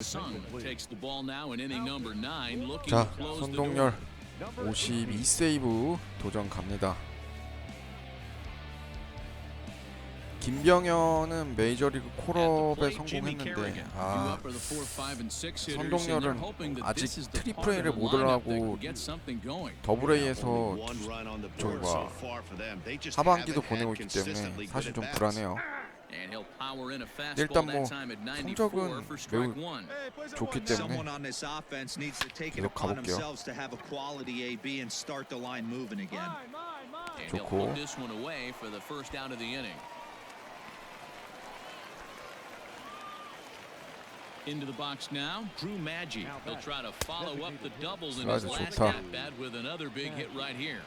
자, 손동열 52세이브 도전 갑니다. 김병현은 메이저리그 콜업에 성공했는데 손동열은 아직 트리플 A를 못 올라가고 더블 A에서 하반기도 보내고 있기 때문에 사실 좀 불안해요. 일단 뭐 성적은 매우 좋기 때문에 계속 가볼게요. 좋고 Into the box now, Drew Maggi. He'll try to follow up the doubles in his last at-bat with another big hit right here.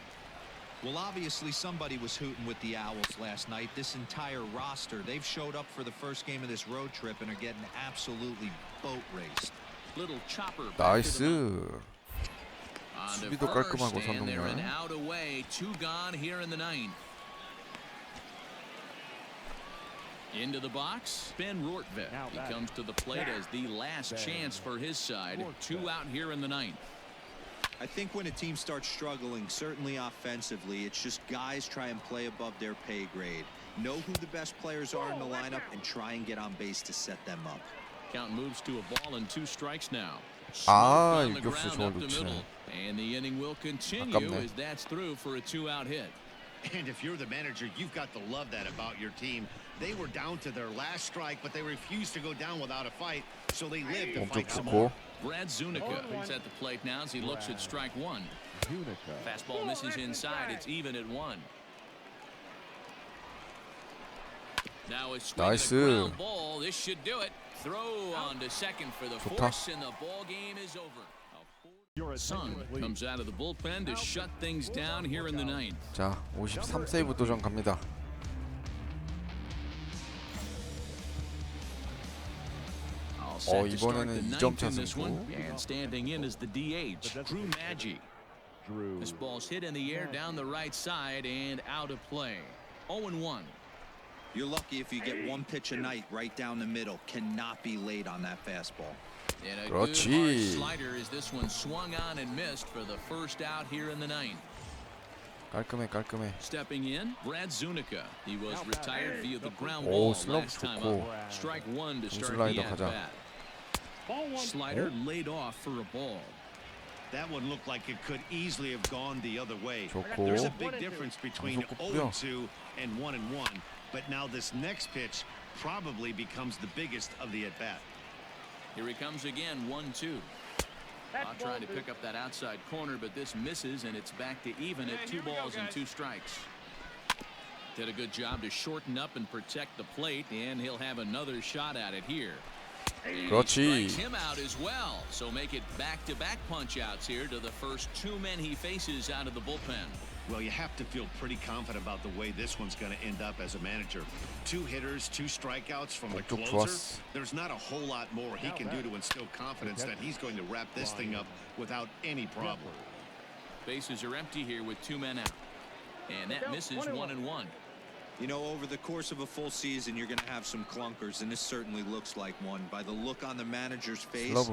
Well, obviously somebody was hooting with the Owls last night. This entire roster, they've showed up for the first game of this road trip and are getting absolutely boat raced. Little chopper. 나이스. 수비도 깔끔하고 손동열. Into the box, Ben Rtts. He comes to the plate as the last chance for his side. 2 out here in the ninth. I think when a team starts struggling, certainly offensively, it's just guys try and play above their pay grade. Know who the best players are in the lineup and try and get on base to set them up. Count moves to a ball and 2 strikes now. 유격수 좋은 위치. And the inning will continue as that's through for a 2-out hit. And if you're the manager, you've got to love that about your team. They were down to their last strike, but they refused to go down without a fight, so they lived to fight some more. Brad Zunica is at the plate now as he looks at strike 1. Fastball misses inside. It's even at 1. Now it's ground ball. This should do it. Throw on to second for the force, and the ball game is over. Sung comes out of the bullpen to shut things down here in the ninth. 자, 53세이브 도전 갑니다. 이번에는 2점차 승부. And standing in is the DH, Drew Maggi. This ball's hit in the air down the right side and out of play. 0-1. You're lucky if you get one pitch a night right down the middle. Cannot be late on that fastball. And a good hard slider as this one swung on and missed for the first out here in the ninth. 깔끔해. Stepping in, Brad Zunica. He was retired via the ground ball last time up. Strike 1 to start the at-bat. Slider laid off for a ball. That one looked like it could easily have gone the other way. 좋고. There's a big difference between 0-2 and 1-1, but now this next pitch probably becomes the biggest of the at-bat. Here he comes again, 1-2. Trying to pick up that outside corner, but this misses, and it's back to even at 2 balls and 2 strikes. Did a good job to shorten up and protect the plate, and he'll have another shot at it here. 그렇지. Him out as well, so make it back-to-back punch-outs here to the first 2 men he faces out of the bullpen. Well, you have to feel pretty confident about the way this one's going to end up as a manager. 2 hitters, 2 strikeouts from the closer. There's not a whole lot more he can do to instill confidence that he's going to wrap this thing up without any problem. Bases are empty here with 2 men out. And that misses 1-1. You know, over the course of a full season, you're going to have some clunkers, and this certainly looks like one. By the look on the manager's face,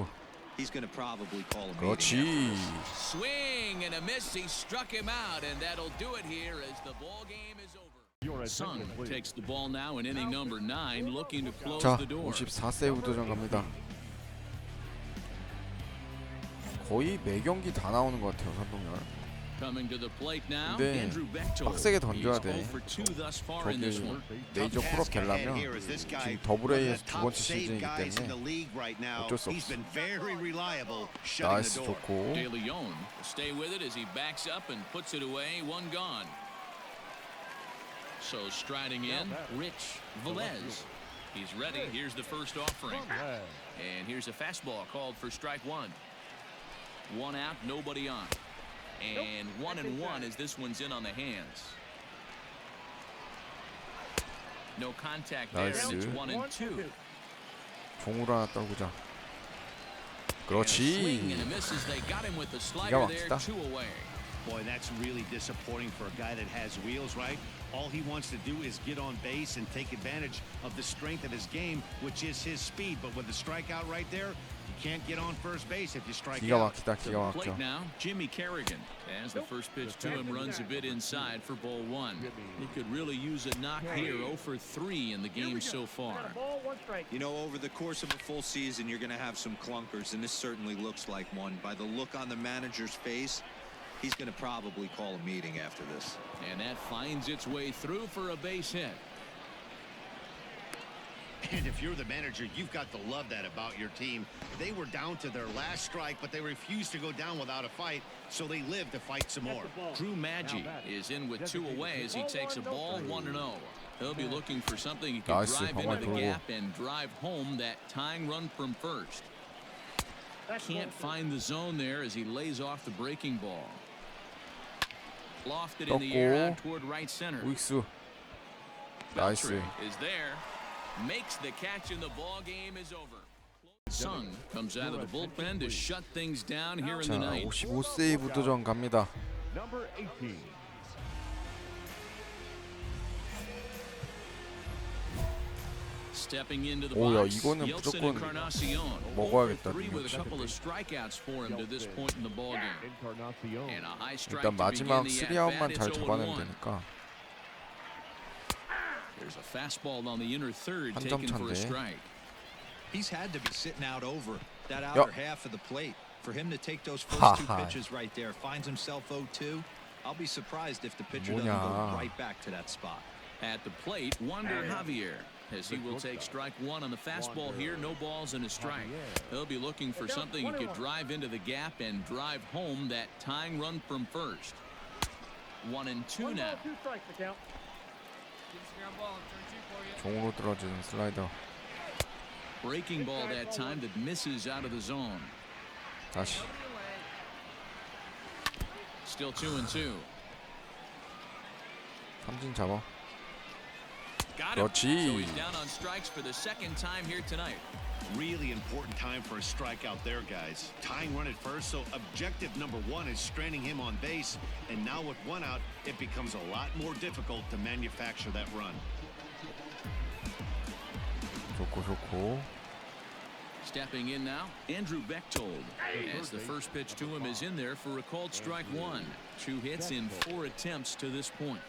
he's going to probably call a meeting. Swing and a miss. He struck him out, and that'll do it here as the ball game is over. Sung takes the ball now in inning number 9, looking to close the door. 54세이브 도전 갑니다. 거의 매 경기 다 나오는 것 같아요, 손동열. 근데 빡세게 던져야 돼. 저기 메이저 콜업 되려면 지금 더블 A에서 2번째 시즌이기 때문에 어쩔 수 없어. 나이스 좋고. So striding in, Rich Velez. He's ready. Here's the first offering. And here's a fastball called for strike 1. 1 out, nobody on. And 1-1 as this one's in on the hands. No contact there. It's 1-2. 종으로 하나 떨구자. 그렇지. 기가 막히다. Boy, that's really disappointing for a guy that has wheels, right? All he wants to do is get on base and take advantage of the strength of his game, which is his speed. But with the strikeout right there, you can't get on first base if you strike 기가 out. 막히다, 기가 막혀. Plate now, Jimmy Kerrigan, as the first pitch to him runs a bit inside for ball one. He could really use a knock here. 0 for 3 in the game so far. You know, over the course of a full season, you're going to have some clunkers, and this certainly looks like one. By the look on the manager's face, he's going to probably call a meeting after this. And that finds its way through for a base hit. And if you're the manager, you've got to love that about your team. They were down to their last strike, but they refused to go down without a fight, so they lived to fight some more. Drew Maggi is in with 2 away as he takes a ball 1-0. He'll be looking for something he can drive into the gap and drive home that tying run from first. Can't find the zone there as he lays off the breaking ball. Lofted in the air out toward right center. 우익수. 나이스. Is there. Makes the catch and the ball game is over. Sung comes out of the bullpen to shut things down here in 자, the ninth. 55세이브 도전 갑니다. Stepping into the 오야, box, 이거는 Yeltsin 무조건 Encarnacion. 먹어야겠다. 3 with a couple of strikeouts for him to this point in the ball game. And a high strike 일단 to 마지막 begin the 3아웃만 at-bat. 잘 It's 잡아내면 0-1. 되니까. There's a fastball on the inner third 한 점 taken for a 차인데. strike. He's had to be sitting out over that outer half of the plate. For him to take those first 2 pitches right there, finds himself 0-2. I'll be surprised if the pitcher doesn't go right back to that spot. At the plate, Wander Javier, as he will take strike 1 on the fastball here. No balls and a strike. He'll be looking for something he could drive into the gap and drive home that tying run from first. 1-2 now. 종으로 떨어지는 슬라이더. Breaking ball that time that misses out of the zone. 다시. Still 2-2. 삼진 잡아. Got him. 그렇지. So he's down on strikes for the second time here tonight. Really important time for a strikeout there, guys. Tying run at first, so objective number 1 is straining him on base. And now with 1 out, it becomes a lot more difficult to manufacture that run. 좋고. Stepping in now, Andrew Bechtold, as the first pitch to him is in there for a called strike 1. 2 hits in 4 attempts to this point.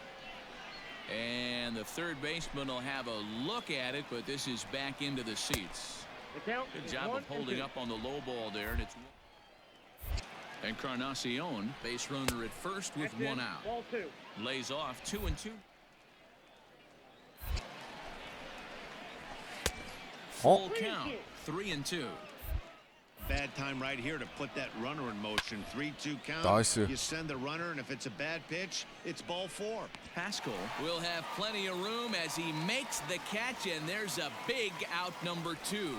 And the third baseman will have a look at it, but this is back into the seats. Good job of holding up on the low ball there, and it's Encarnacion, base runner at first with 1 out. Lays off 2-2. Full count, 3-2. Bad time right here to put that runner in motion. 3-2 count. 나이스. You send the runner, and if it's a bad pitch, it's ball 4. Pascal will have plenty of room as he makes the catch, and there's a big out number 2.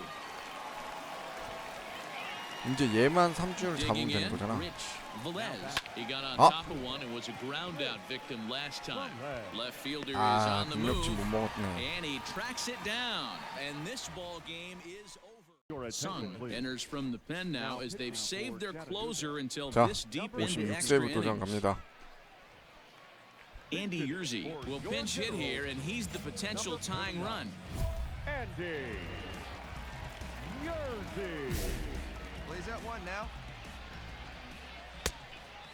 이제 얘만 3주를 잡으면 Digging 되는 in, 거잖아. Rich Velez. He got on top of one and was a ground out victim last time. Left fielder is 아, on the move, 공격진 못 먹었네. and he tracks it down. And this ball game is over. Sung enters from the pen now as they've saved their closer until 자, this deep into extra 56세이브 도전 innings. 갑니다. Andy Yerzy will pinch hit here, and he's the potential tying run. Andy Yerzy. Plays that one now.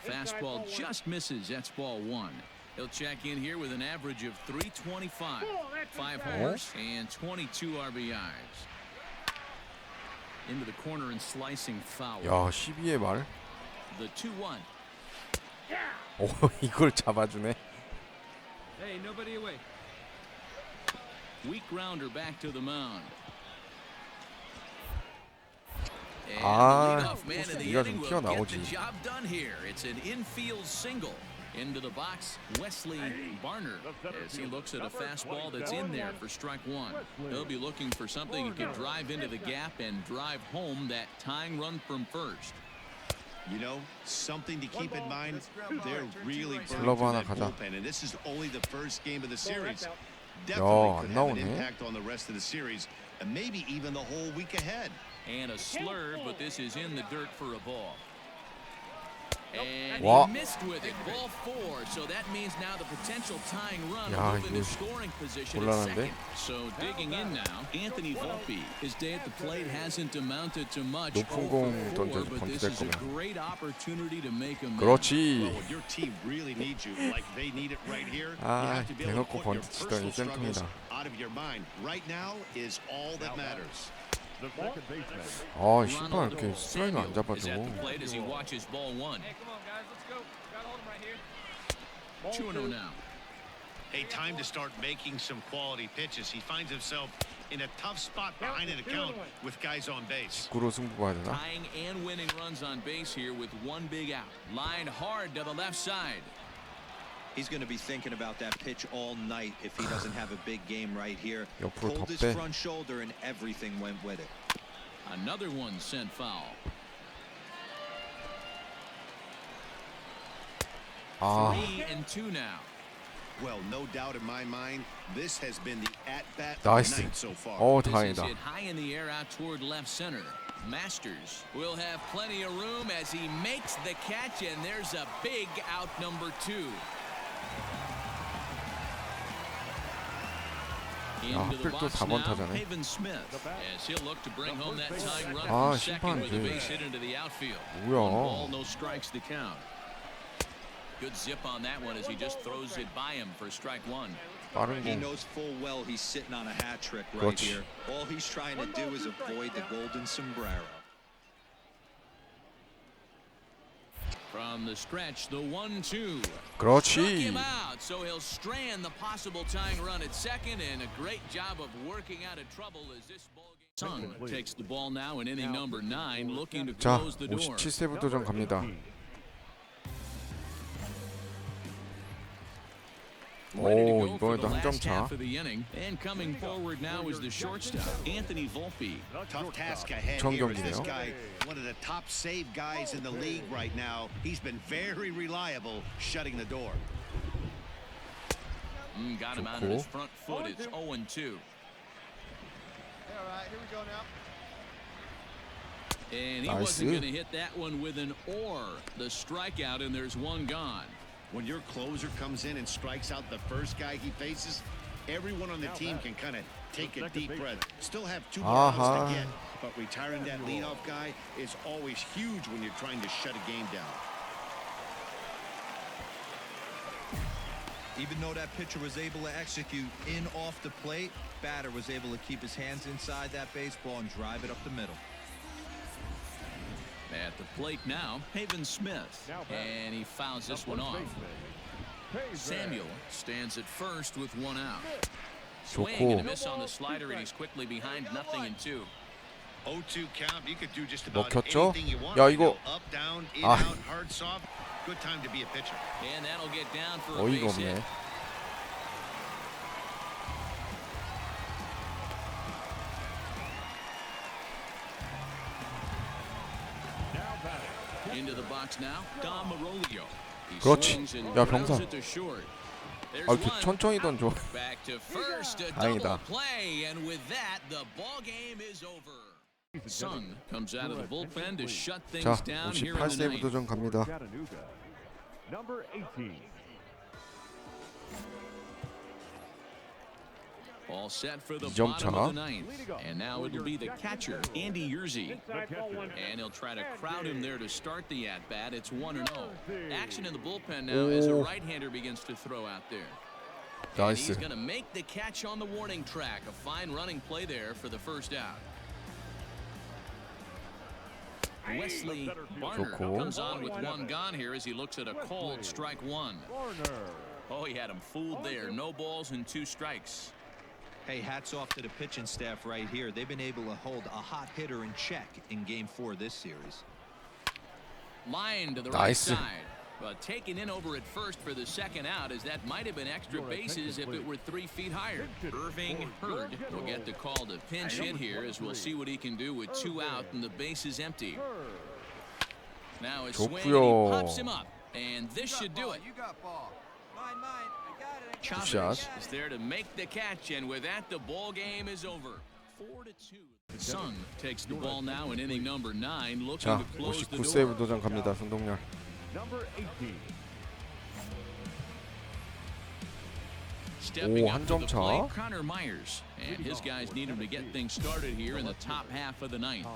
Fastball just misses. That's ball 1. He'll check in here with an average of 325, 5 homers, and 22 RBIs. Into the corner and slicing foul. 야, 12의 말. The 2-1. 오, 이걸 잡아주네. Hey, nobody away. Weak grounder back to the mound. And 아, the leadoff man in the 네가 inning 좀 will get 튀어나오지. the job done here. It's an infield single. Into the box, Wesley Barner, as he looks at a fastball that's in there for strike 1. He'll be looking for something he can drive into the gap and drive home that tying run from first. You know, something to keep in mind, they're really burning 슬러브 through 하나 that 가자. bullpen, and this is only the first game of the series. 야, Definitely could 안 have an 나오네. impact on the rest of the series, and maybe even the whole week ahead. And a slurve, but this is in the dirt for a ball. And 와. he missed with it. Ball 4. So that means now the potential tying run 야, will move into 이거 scoring position at 곤란한데? second. So digging in now, Anthony Volpe. His day at the plate hasn't amounted to much. 높은 0 공 for 4, 던져서 but this 번트될 is a 거면. great opportunity to make a move. 그렇지. Well, when your team really needs you, like they need it right here, you 아, have to be able to 대놓고 put your 번트 치더니 personal struggles 센통이다. out of your mind. Right now is all that matters. The second baseman. 아, 신발 이렇게 스트라이크 안 잡아줘. Is at the plate as he watches ball 1. Hey, come on, guys, let's go. Got hold him right here. 2-0 now. Hey, time to start making some quality pitches. He finds himself in a tough spot behind an account with guys on base. 구로 승부 봐야 되나? Tying and winning runs on base here with one big out. Line hard to the left side. He's going to be thinking about that pitch all night if he doesn't have a big game right here. 옆으로 Pulled 더 his 빼. front shoulder and everything went with it. Another one sent foul. 아, 3-2 now. Well, no doubt in my mind, this has been the at-bat of 나이스. the night so far. 어, This is 다행이다. hit high in the air out toward left center. Masters will have plenty of room as he makes the catch, and there's a big out number 2. Into the 하필 또 box 4번 now, 타자네. Haven Smith, as he'll look to bring home that tying run 아, from second with a 심판 base hit into the outfield. 뭐야. One ball, no strikes to count. Good zip on that one as he just throws it by him for strike 1. 빠른 He 공. knows full well he's sitting on a hat trick right 그렇지. here. All he's trying to do is avoid the golden sombrero. From the stretch, the 1-2. Struck 그렇지. him out, so he'll strand the possible tying run at second, and a great job of working out of trouble as this ball game. Sung takes the ball now in inning number 9, looking to 자, close the door. 57세부 도전 갑니다. Ready to 오, go for the 이번에도 한 점 last 차. half of the inning, and coming forward now is the shortstop, Anthony Volpe. Tough task ahead 청 here as this 경기네요. guy, one of the top save guys in the league right now. He's been very reliable shutting the door. Got him out on his front foot. It's 0-2. All right, here we go now. And he Nice. wasn't going to hit that one with an or. The strikeout, and there's one gone. When your closer comes in and strikes out the first guy he faces, everyone on the team can kind of take a deep breath. Still have 2 more outs to get, but retiring that leadoff guy is always huge when you're trying to shut a game down. Even though that pitcher was able to execute in off the plate, batter was able to keep his hands inside that baseball and drive it up the middle. At the plate now, Haven Smith, and he fouls this one off. Samuel stands at first with 1 out. Swing and a miss on the slider, and he's quickly behind 0-2. 0-2 count. You could do just about 먹혔죠? anything you want. 야, You 이거. know, up, down, in, 아. out, hard, soft. Good time to be a pitcher. And that'll get down for a 어이가 base hit. 없네. Into the box now, Dom Marolio. He 그렇지. swings and 야, drills 병사. it to short. There's 아, 이렇게 one. 천천히 던져. Back to first, a 다행이다. double play, and with that, the ball game is over. Sung comes out of the bullpen to shut things 자, down here in the 58세부 ninth. 도전 갑니다. Chattanooga. Number 18. All set for the 2점 bottom 차. of the ninth. And now it'll be the catcher, Andy Yerzy. And he'll try to crowd him there to start the at-bat. It's 1-0. Action in the bullpen now as a right-hander begins to throw out there. And he's 나이스. going to make the catch on the warning track. A fine running play there for the first out. Wesley Barner 좋고. comes on with 1 gone here as he looks at a called strike 1. Warner. Oh, he had him fooled there. No balls and 2 strikes. Hey, hats off to the pitching staff right here. They've been able to hold a hot hitter in check in Game 4 this series. Line to the right 나이스. side. But taken in over at first for the second out, as that might have been extra bases if it were 3 feet higher. Irving Hurd will get the call to pinch hit here, as we'll see what he can do with 2 out and the base is empty. Now a swing, and he 좋고요. pops him up, and this should do it. You got ball. Mine. I got it. Chavez 굿샷. is there to make the catch, and with that, the ball game is over. 4-2. Sung takes the ball now in inning number 9, looking 자, to close the 59세부 door. 도전 갑니다. 손동열. Stepping 오, up 한 to 점 the 차. plate, Connor Myers, and his guys need him to get things started here in the top half of the ninth.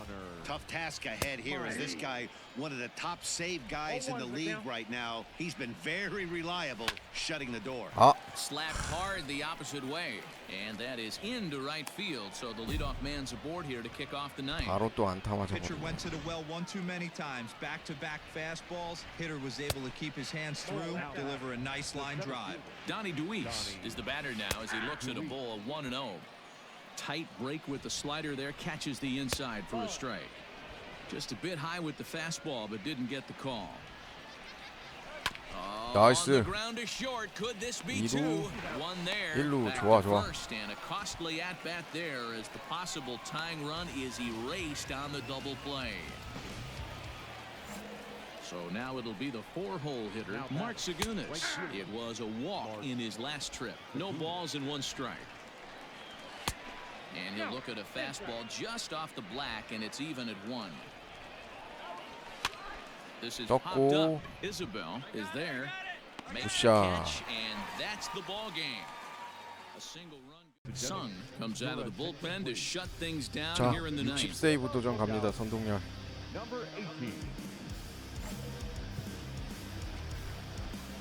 Tough task ahead here as this guy, one of the top save guys in the league right now. He's been very reliable shutting the door. 아, Slapped hard the opposite way, and that is into right field. So the leadoff man's aboard here to kick off the ninth. 바로 또 안타 Pitcher 맞아버리네. went to the well one too many times. Back-to-back fastballs. Hitter was able to keep his hands through, deliver a nice line drive. Donnie DeWeese is the batter now as he looks at a ball of 1-0. Tight break with the slider there, catches the inside for a strike. Just a bit high with the fastball, but didn't get the call. On the 나이스. ground to short. Could this be 2루, two? One there. 1루. Back 좋아, to 좋아. first, and a costly at bat there as the possible tying run is erased on the double play. So now it'll be the 4-hole hitter, Mark Segunas. It was a walk in his last trip. No balls and 1 strike. And he'll look at a fastball just off the black, and it's even at 1. This is popped 떴고. up. Isabel is there. Makes the 굿샷. catch, and that's the ball game. A single run. Sung comes out of the bullpen to shut things down 자, here in the ninth. 60세이브 도전 갑니다. 선동열.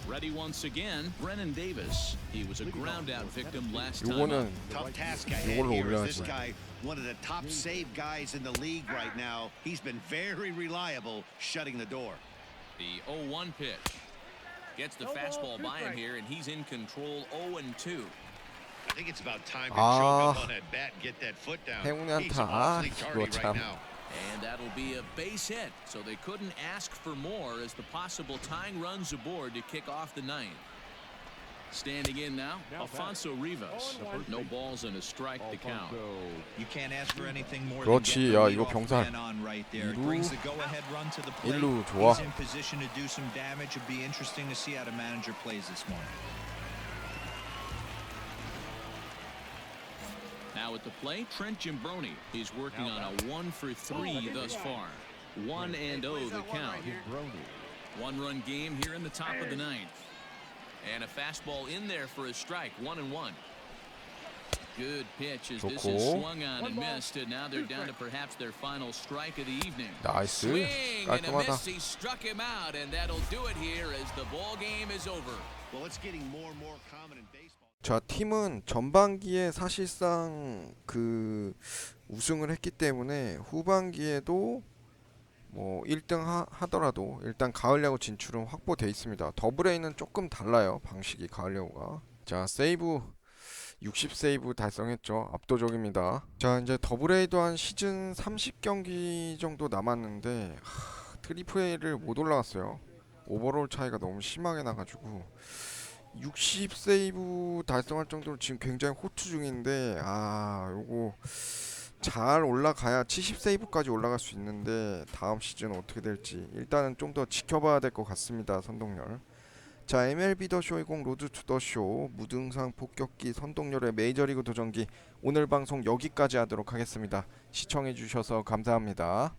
Ready once again, Brennan Davis. He was a ground-out victim last time. 요거는 up. Tough task ahead 이걸로 here as this 올려야지. guy, one of the top save guys in the league right now. He's been very reliable shutting the door. The 0-1 pitch. Gets the fastball by him here, and he's in control 0-2. I think it's about time to 아. choke up on that bat and get that foot down. 행운의 He's 안타. 아, awfully 이거 tardy right 참. now. And that'll be a base hit, so they couldn't ask for more as the possible tying runs aboard to kick off the ninth. Standing in now, Alfonso Rivas. No balls and a strike to count. You can't ask for anything more 그렇지. than 야, get the 이거 leadoff 병살. man on right there. 2루, Brings the go-ahead run to the plate. 1루 좋아. He's in position to do some damage. It'd be interesting to see how the manager plays this morning. Now at the plate, Trent Gimbroni. He's working on a 1-for-3 thus far. 1-0 the count. 1-run game here in the top of the ninth. And a fastball in there for a strike. 1-1. Good pitch as this is 좋고. swung on and missed, and now they're down to perhaps their final strike of the evening. 나이스. Swing and a 깔끔하다. miss. He struck him out, and that'll do it here as the ball game is over. Well, it's getting more and more common in baseball. 자, 팀은 전반기에 사실상 그 우승을 했기 때문에 후반기에도 뭐 1등 하더라도 일단 가을 야구 진출은 확보돼 있습니다. 더블 A는 조금 달라요. 방식이 가을 야구가. 자, 세이브 60세이브 달성했죠. 압도적입니다. 자, 이제 더블 A도 한 시즌 30경기 정도 남았는데 트리플 A를 못 올라갔어요. 오버롤 차이가 너무 심하게 나가지고 60세이브 달성할 정도로 지금 굉장히 호투 중인데 요거 잘 올라가야 70세이브까지 올라갈 수 있는데 다음 시즌 어떻게 될지 일단은 좀 더 지켜봐야 될 것 같습니다. 선동열. 자, MLB 더 쇼 20 로드 투 더 쇼 무등산 폭격기 선동열의 메이저리그 도전기 오늘 방송 여기까지 하도록 하겠습니다. 시청해 주셔서 감사합니다.